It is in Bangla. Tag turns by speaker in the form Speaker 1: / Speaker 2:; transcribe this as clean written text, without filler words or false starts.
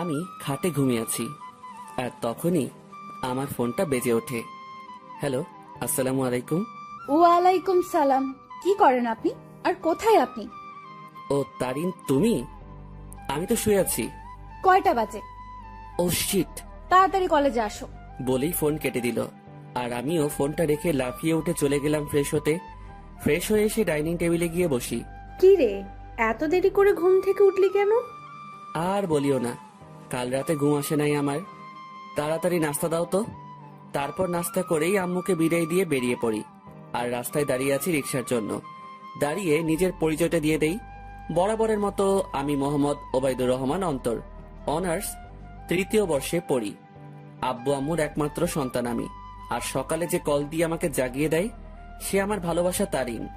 Speaker 1: আমি খাটে ঘুমিয়ে আছি, আর তখনই আমার ফোনটা বেজে ওঠে। হ্যালো, আসসালামু আলাইকুম।
Speaker 2: ওয়ালাইকুম সালাম। কি করেন আপনি, আর কোথায় আপনি?
Speaker 1: ও তারিন, তুমি? আমি তো শুয়ে আছি।
Speaker 2: কয়টা বাজে?
Speaker 1: ও শিট,
Speaker 2: তাড়াতাড়ি কলেজে আসো।
Speaker 1: বলেই ফোন কেটে দিল। আর আমিও ফোনটা রেখে লাফিয়ে উঠে চলে গেলাম ফ্রেশ হতে। ফ্রেশ হয়ে এসে ডাইনিং টেবিলে গিয়ে বসি।
Speaker 3: কি রে, এত দেরি করে ঘুম থেকে উঠলি কেন?
Speaker 1: আর বলিও না, কাল রাতে ঘুম আসে নাই আমার। তাড়াতাড়ি নাস্তা দাও তো। তারপর নাস্তা করেই আম্মুকে বিদায় দিয়ে বেরিয়ে পড়ি। আর রাস্তায় দাঁড়িয়ে আছি রিক্সার জন্য। দাঁড়িয়ে নিজের পরিচয়টা দিয়ে দেই। বরাবরের মতো আমি মোহাম্মদ ওবায়দুর রহমান অন্তর, অনার্স 3য় বর্ষে পড়ি। আব্বু আম্মুর একমাত্র সন্তান আমি। আর সকালে যে কল দিয়ে আমাকে জাগিয়ে দেয়, সে আমার ভালোবাসা তারিন।